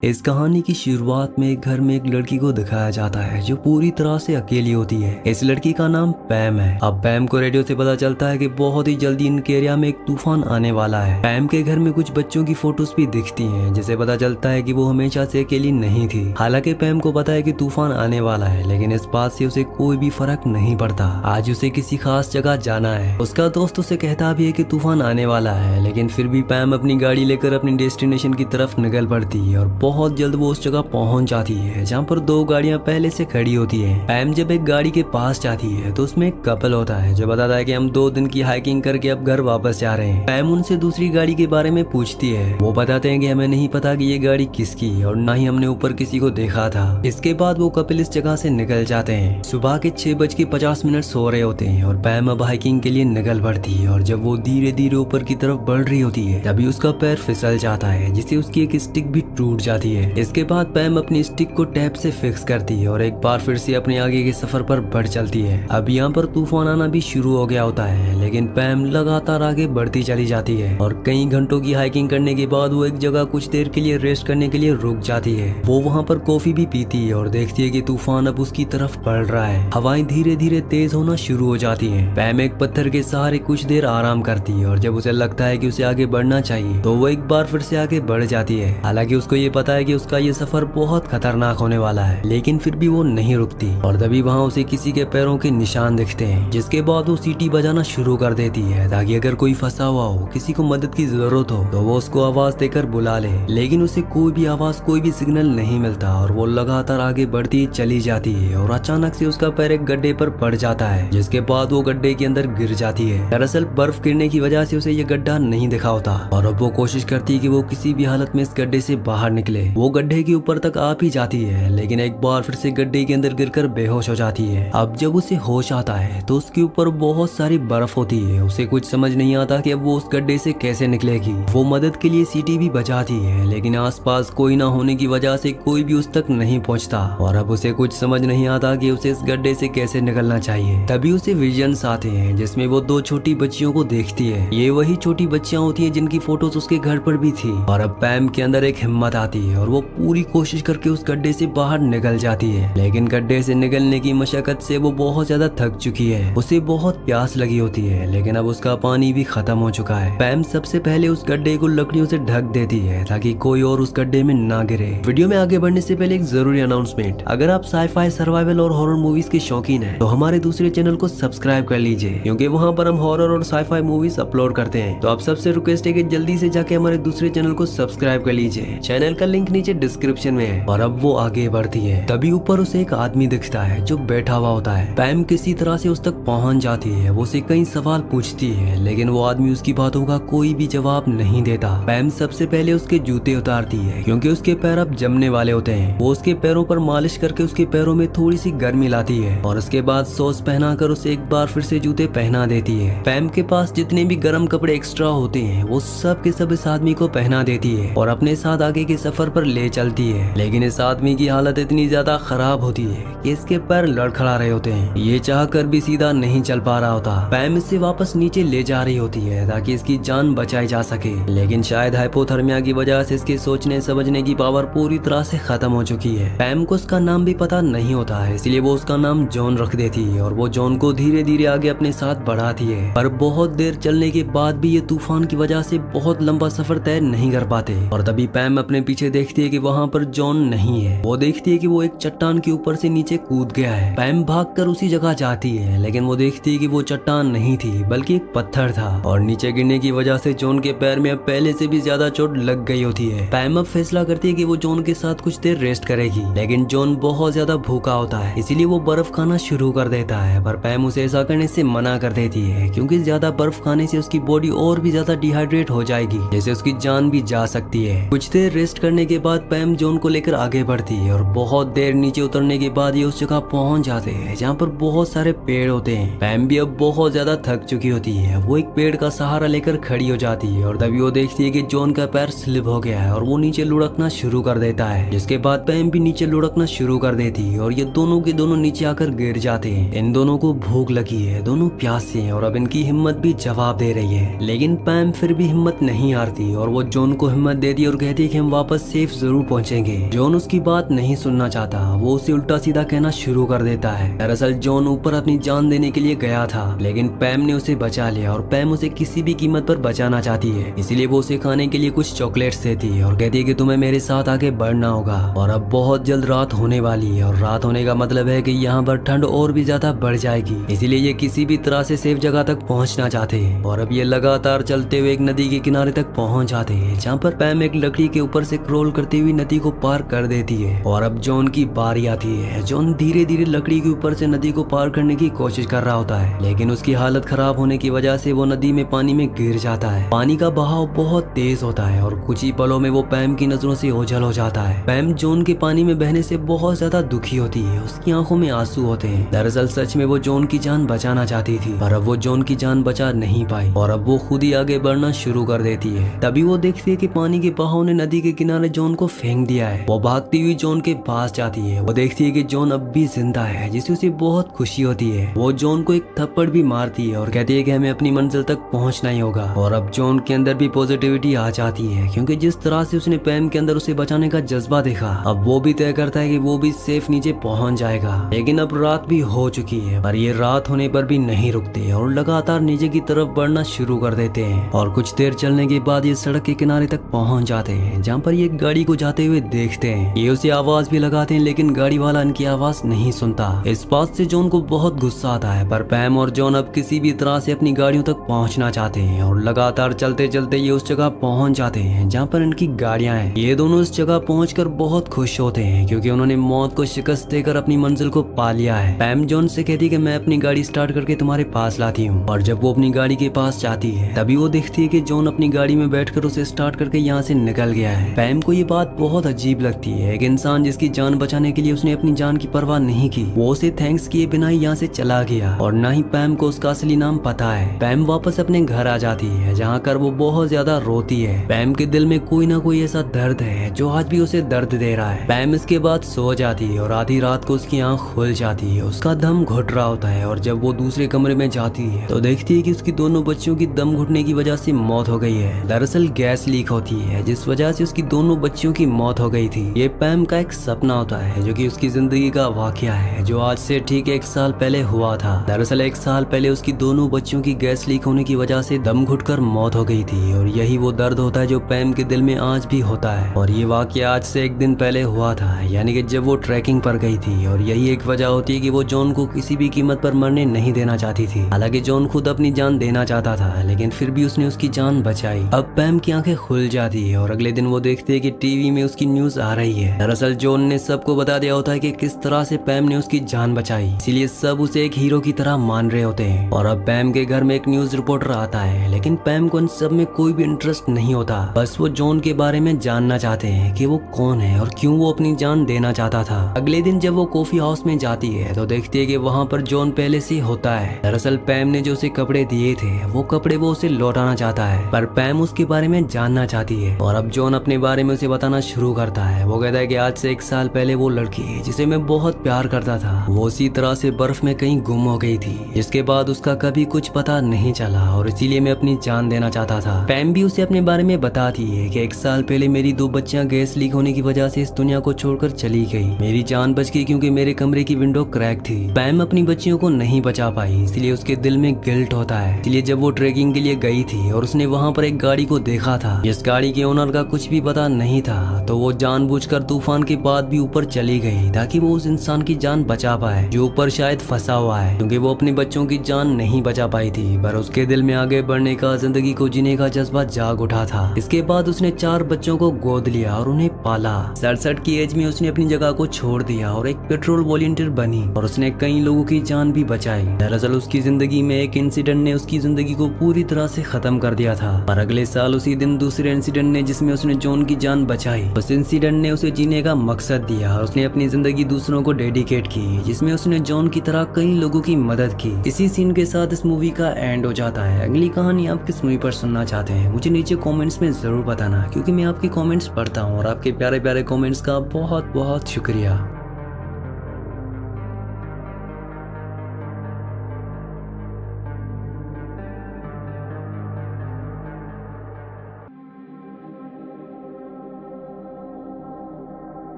इस कहानी की शुरुआत में एक घर में एक लड़की को दिखाया जाता है जो पूरी तरह से अकेली होती है। इस लड़की का नाम पैम है। अब पैम को रेडियो से पता चलता है कि बहुत ही जल्दी इनके एरिया में एक तूफान आने वाला है। पैम के घर में कुछ बच्चों की फोटोज भी दिखती हैं, जिसे पता चलता है कि वो हमेशा से अकेली नहीं थी। हालांकि पैम को पता है कि तूफान आने वाला है, लेकिन इस बात से उसे कोई भी फर्क नहीं पड़ता। आज उसे किसी खास जगह जाना है। उसका दोस्त उसे कहता भी है कि तूफान आने वाला है, लेकिन फिर भी पैम अपनी गाड़ी लेकर अपनी डेस्टिनेशन की तरफ निकल पड़ती है और बहुत जल्द वो उस जगह पहुंच जाती है जहाँ पर दो गाड़ियां पहले से खड़ी होती हैं। पैम जब एक गाड़ी के पास जाती है तो उसमें एक कपल होता है जो बताता है कि हम 2 दिन की हाइकिंग करके अब घर वापस जा रहे हैं। पैम उनसे दूसरी गाड़ी के बारे में पूछती है। वो बताते हैं कि हमें नहीं पता कि ये गाड़ी किसकी और ना ही हमने ऊपर किसी को देखा था। इसके बाद वो कपल इस जगह से निकल जाते हैं। सुबह के 6:50 हो रहे होते हैं और पैम अब हाइकिंग के लिए निकल पड़ती है और जब वो धीरे धीरे ऊपर की तरफ बढ़ रही होती है तभी उसका पैर फिसल जाता है, जिससे उसकी एक स्टिक भी टूट जाती है। इसके बाद पैम अपनी स्टिक को टेप से फिक्स करती है और एक बार फिर से अपने आगे के सफर पर बढ़ चलती है। अब यहाँ पर तूफान आना भी शुरू हो गया होता है, लेकिन पैम लगातार आगे बढ़ती चली जाती है और कई घंटों की हाइकिंग करने के बाद वो एक जगह कुछ देर के लिए रेस्ट करने के लिए रुक जाती है। वो वहाँ पर कॉफी भी पीती है और देखती है कि तूफान अब उसकी तरफ बढ़ रहा है। हवाएं धीरे धीरे तेज होना शुरू हो जाती है। पैम एक पत्थर के सहारे कुछ देर आराम करती है और जब उसे लगता है कि उसे आगे बढ़ना चाहिए तो वो एक बार फिर से आगे बढ़ जाती है। हालांकि उसको ये पता है कि उसका ये सफर बहुत खतरनाक होने वाला है, लेकिन फिर भी वो नहीं रुकती और तभी वहाँ उसे किसी के पैरों के निशान दिखते हैं। जिसके बाद वो सीटी बजाना शुरू कर देती है ताकि अगर कोई फंसा हुआ हो, किसी को मदद की जरूरत हो तो वो उसको आवाज देकर बुला ले। लेकिन उसे कोई भी आवाज, कोई भी सिग्नल नहीं मिलता और वो लगातार आगे बढ़ती चली जाती है और अचानक से उसका पैर एक गड्ढे पर पड़ जाता है, जिसके बाद वो गड्ढे के अंदर गिर जाती है। दरअसल बर्फ गिरने की वजह से उसे ये गड्ढा नहीं दिखा होता और अब वो कोशिश करती है कि वो किसी भी हालत में इस गड्ढे से बाहर निकले। वो गड्ढे के ऊपर तक आ भी जाती है, लेकिन एक बार फिर से गड्ढे के अंदर गिरकर बेहोश हो जाती है। अब जब उसे होश आता है तो उसके ऊपर बहुत सारी बर्फ होती है। उसे कुछ समझ नहीं आता कि अब वो उस गड्ढे से कैसे निकलेगी। वो मदद के लिए सीटी भी बजाती है, लेकिन आसपास कोई ना होने की वजह से कोई भी उस तक नहीं पहुंचता और अब उसे कुछ समझ नहीं आता कि उसे इस गड्ढे से कैसे निकलना चाहिए। तभी उसे विजन्स आते हैं जिसमें वो 2 छोटी बच्चियों को देखती है। ये वही छोटी बच्चियां होती है जिनकी फोटोज उसके घर पर भी थी और अब पैम के अंदर एक हिम्मत आती है और वो पूरी कोशिश करके उस गड्ढे से बाहर निकल जाती है। लेकिन गड्ढे से निकलने की मशक्कत से वो बहुत ज्यादा थक चुकी है। उसे बहुत प्यास लगी होती है, लेकिन अब उसका पानी भी खत्म हो चुका है। पैम सबसे पहले उस गड्ढे को लकड़ियों से ढक देती है ताकि कोई और उस गड्ढे में ना गिरे। वीडियो में आगे बढ़ने से पहले एक जरूरी अनाउंसमेंट, अगर आप साईफाई, सर्वाइवल और हॉरर मूवीज के शौकीन हैं तो हमारे दूसरे चैनल को सब्सक्राइब कर लीजिए, क्योंकि वहाँ पर हम हॉरर और साईफाई मूवीज अपलोड करते हैं। तो आप सबसे रिक्वेस्ट है कि जल्दी से जाके हमारे दूसरे चैनल को सब्सक्राइब कर लीजिए। चैनल का लिंक नीचे डिस्क्रिप्शन में है। और अब वो आगे बढ़ती है। तभी ऊपर उसे एक आदमी दिखता है जो बैठा हुआ होता है। पैम किसी तरह से उस तक पहुंच जाती है। वो उसे कई सवाल पूछती है, लेकिन वो आदमी उसकी बातों का कोई भी जवाब नहीं देता। पैम सबसे पहले उसके जूते उतारती है, क्योंकि उसके पैर अब जमने वाले होते हैं। वो उसके पैरों पर मालिश करके उसके पैरों में थोड़ी सी गर्मी लाती है और उसके बाद सॉस पहनाकर उसे एक बार फिर से जूते पहना देती है। पैम के पास जितने भी गर्म कपड़े एक्स्ट्रा होते हैं वो सब के सब इस आदमी को पहना देती है और अपने साथ आगे के सफर पर ले चलती है। लेकिन इस आदमी की हालत इतनी ज्यादा खराब होती है कि इसके पैर लड़खड़ा रहे होते हैं। ये चाहकर भी सीधा नहीं चल पा रहा होता। पैम इसे वापस नीचे ले जा रही होती है ताकि इसकी जान बचाई जा सके, लेकिन शायद हाइपोथर्मिया की वजह से इसके सोचने समझने की पावर पूरी तरह से खत्म हो चुकी है। पैम को उसका नाम भी पता नहीं होता है, इसलिए वो उसका नाम जॉन रख देती है और वो जॉन को धीरे धीरे आगे अपने साथ बढ़ाती है। पर बहुत देर चलने के बाद भी ये तूफान की वजह से बहुत लंबा सफर तय नहीं कर पाते और तभी पैम अपने पीछे देखती है कि वहाँ पर जॉन नहीं है। वो देखती है कि वो एक चट्टान के ऊपर से नीचे कूद गया है। पैम भागकर उसी जगह जाती है, लेकिन वो देखती है कि वो चट्टान नहीं थी बल्कि एक पत्थर था और नीचे गिरने की वजह से जॉन के पैर में अब पहले से भी ज्यादा चोट लग गई होती है। पैम अब फैसला करती है कि वो जॉन के साथ कुछ देर रेस्ट करेगी, लेकिन जॉन बहुत ज्यादा भूखा होता है, इसीलिए वो बर्फ खाना शुरू कर देता है। पर पैम उसे ऐसा करने से मना कर देती है, क्योंकि ज्यादा बर्फ खाने से उसकी बॉडी और भी ज्यादा डिहाइड्रेट हो जाएगी, जैसे उसकी जान भी जा सकती है। कुछ देर रेस्ट करने के बाद पैम जॉन को लेकर आगे बढ़ती है और बहुत देर नीचे उतरने के बाद ये उस जगह पहुंच जाते हैं जहाँ पर बहुत सारे पेड़ होते हैं। पैम भी अब बहुत ज्यादा थक चुकी होती है। वो एक पेड़ का सहारा लेकर खड़ी हो जाती है और तभी वो देखती है कि जॉन का पैर स्लिप हो गया है और वो नीचे लुढ़कना शुरू कर देता है, जिसके बाद पैम भी नीचे लुढ़कना शुरू कर देती है और ये दोनों के दोनों नीचे आकर गिर जाते हैं। इन दोनों को भूख लगी है, दोनों प्यासे हैं और अब इनकी हिम्मत भी जवाब दे रही है, लेकिन पैम फिर भी हिम्मत नहीं हारती और वो जॉन को हिम्मत देती है और कहती है कि हम वापस सेफ जरूर पहुंचेंगे। जॉन उसकी बात नहीं सुनना चाहता, वो उसे उल्टा सीधा कहना शुरू कर देता है। दरअसल जॉन ऊपर अपनी जान देने के लिए गया था, लेकिन पैम ने उसे बचा लिया और पैम उसे किसी भी कीमत पर बचाना चाहती है। इसीलिए वो उसे खाने के लिए कुछ चॉकलेट्स देती है और कहती है कि तुम्हें मेरे साथ आगे बढ़ना होगा। और अब बहुत जल्द रात होने वाली है और रात होने का मतलब है कि यहाँ पर ठंड और भी ज्यादा बढ़ जाएगी। इसीलिए ये किसी भी तरह से सेफ जगह तक पहुँचना चाहते हैं। और अब ये लगातार चलते हुए एक नदी के किनारे तक पहुँच जाते हैं, जहाँ पर पैम एक लकड़ी के ऊपर से क्रॉल करती हुई नदी को पार कर देती है। और अब जॉन की बारी आती है। जॉन धीरे धीरे लकड़ी के ऊपर से नदी को पार करने की कोशिश कर रहा होता है, लेकिन उसकी हालत खराब होने की वजह से वो नदी में पानी में गिर जाता है। पानी का बहाव बहुत तेज होता है और कुछ ही पलों में वो पैम की नजरों से ओझल हो जाता है। पैम जॉन के पानी में बहने से बहुत ज्यादा दुखी होती है, उसकी आंखों में आंसू होते हैं। दरअसल सच में वो जॉन की जान बचाना चाहती थी, पर अब वो जॉन की जान बचा नहीं पाई और अब वो खुद ही आगे बढ़ना शुरू कर देती है। तभी वो देखती है कि पानी के बहाव ने नदी के किनारे जॉन को फेंक दिया है। वो भागती हुई जॉन के पास जाती है। वो देखती है कि जॉन अब भी जिंदा है, जिससे उसे बहुत खुशी होती है। वो जॉन को एक थप्पड़ भी मारती है और कहती है कि हमें अपनी मंजिल तक पहुंचना ही होगा। और अब जॉन के अंदर भी पॉजिटिविटी आ जाती है, क्योंकि जिस तरह से उसने पैम के अंदर उसे बचाने का जज्बा देखा, अब वो भी तय करता है कि वो भी सेफ नीचे पहुंच जाएगा। लेकिन अब रात भी हो चुकी है, पर ये रात होने पर भी नहीं रुकते और लगातार नीचे की तरफ बढ़ना शुरू कर देते हैं। और कुछ देर चलने के बाद ये सड़क के किनारे तक पहुंच जाते हैं, जहाँ पर ये गाड़ी को जाते हुए देखते हैं। ये उसे आवाज भी लगाते हैं, लेकिन गाड़ी वाला इनकी आवाज नहीं सुनता। इस बात से जॉन को बहुत गुस्सा आता है, पर पैम और जॉन अब किसी भी तरह से अपनी गाड़ियों तक पहुंचना चाहते हैं और लगातार चलते चलते ये उस जगह पहुंच जाते हैं जहाँ पर इनकी गाड़ियां हैं। ये दोनों इस जगह पहुंचकर बहुत खुश होते हैं, क्योंकि उन्होंने मौत को शिकस्त देकर अपनी मंजिल को पा लिया है। पैम जॉन से कहती है कि मैं अपनी गाड़ी स्टार्ट करके तुम्हारे पास लाती हूँ। और जब वो अपनी गाड़ी के पास जाती है, तभी वो देखती है कि जॉन अपनी गाड़ी में बैठकर उसे स्टार्ट करके यहाँ से निकल गया है। पैम को ये बात बहुत अजीब लगती है। एक इंसान जिसकी जान बचाने के लिए उसने अपनी जान की परवाह नहीं की, वो उसे थैंक्स किए बिना ही यहाँ से चला गया और न ही पैम को उसका असली नाम पता है। पैम वापस अपने घर आ जाती है, जहाँ कर वो बहुत ज्यादा रोती है। पैम के दिल में कोई ना कोई ऐसा दर्द है जो आज भी उसे दर्द दे रहा है। पैम इसके बाद सो जाती है और आधी रात को उसकी आंख खुल जाती है। उसका दम घुट रहा होता है और जब वो दूसरे कमरे में जाती है तो देखती है कि उसकी दोनों बच्चियों की दम घुटने की वजह से मौत हो गई है। दरअसल गैस लीक होती है, जिस वजह से उसकी दोनों बच्चियों की मौत हो गई थी। ये पैम का एक सपना होता है, जो कि उसकी जिंदगी का वाकया है, जो आज से ठीक 1 साल पहले हुआ था। दरअसल 1 साल पहले उसकी दोनों बच्चियों की गैस लीक होने की वजह से दम घुटकर मौत हो गई थी और यही वो दर्द होता है जो पैम के दिल में आज भी होता है। और ये वाकया आज से 1 दिन पहले हुआ था, यानी कि जब वो ट्रैकिंग पर गई थी। और यही एक वजह होती है कि वो जॉन को किसी भी कीमत पर मरने नहीं देना चाहती थी। हालांकि जॉन खुद अपनी जान देना चाहता था, लेकिन फिर भी उसने उसकी जान बचाई। अब पैम की आंखें खुल जाती है और अगले दिन वो देखते है कि टीवी में उसकी न्यूज आ रही है। दरअसल जॉन ने सबको बता दिया होता है कि किस तरह से पैम ने उसकी जान बचाई, इसीलिए सब उसे एक हीरो की तरह मान रहे होते हैं। और अब पैम के घर में एक न्यूज रिपोर्टर आता है, लेकिन पैम को इन सब में कोई भी इंटरेस्ट नहीं होता। बस वो जॉन के बारे में जानना चाहते हैं कि वो कौन है और क्यों वो अपनी जान देना चाहता था। अगले दिन जब वो कॉफी हाउस में जाती है तो देखती है कि वहाँ पर जॉन पहले से होता है। दरअसल पैम ने जो उसे कपड़े दिए थे, वो कपड़े वो उसे लौटाना चाहता है, पर पैम उसके बारे में जानना चाहती है। और अब जॉन अपने बारे में उसे बताना शुरू करता है। वो कहता है कि आज से 1 साल पहले वो लड़की जिसे मैं बहुत प्यार करता था, वो उसी तरह से बर्फ में कहीं गुम हो गई थी, जिसके बाद उसका कभी कुछ पता नहीं चला और इसीलिए मैं अपनी जान देना चाहता था। पैम भी उसे अपने बारे में बताती है कि 1 साल पहले मेरी 2 बच्चियां गैस लीक होने की वजह से इस दुनिया को छोड़कर चली गई। मेरी जान बच गई क्योंकि मेरे कमरे की विंडो क्रैक थी। पैम अपनी बच्चियों को नहीं बचा पाई, इसलिए उसके दिल में गिल्ट होता है। इसलिए जब वो ट्रेकिंग के लिए गई थी और उसने वहाँ पर एक गाड़ी को देखा था, जिस गाड़ी के ओनर का कुछ भी पता नहीं था, तो वो जानबूझकर तूफान के बाद भी ऊपर चली गई ताकि वो उस इंसान की जान बचा पाए जो ऊपर शायद फंसा हुआ है, क्योंकि वो अपने बच्चों की जान नहीं बचा पाई थी। पर उसके दिल में आगे बढ़ने का, जिंदगी को जीने का जज्बा जाग उठा था। इसके बाद उसने 4 बच्चों को गोद लिया और उन्हें पाला। 67 की एज में उसने अपनी जगह को छोड़ दिया और एक पेट्रोल वॉलंटियर बनी और उसने कई लोगों की जान भी बचाई। दरअसल उसकी जिंदगी में एक इंसिडेंट ने उसकी जिंदगी को पूरी तरह से खत्म कर दिया था। पर अगले साल उसी दिन दूसरे इंसिडेंट ने, जिसमें उसने जॉन की जान बचाई, उस इंसिडेंट ने उसे जीने का मकसद दिया और उसने अपनी जिंदगी दूसरों को डेडिकेट की, जिसमें उसने जॉन की तरह कई लोगों की मदद की। इसी सीन के साथ इस मूवी का एंड हो जाता है। अगली कहानी आप किस मूवी पर सुनना चाहते हैं मुझे नीचे कमेंट्स में जरूर बताना, क्योंकि मैं आपके कमेंट्स पढ़ता हूँ और आपके प्यारे प्यारे कमेंट्स का बहुत बहुत शुक्रिया।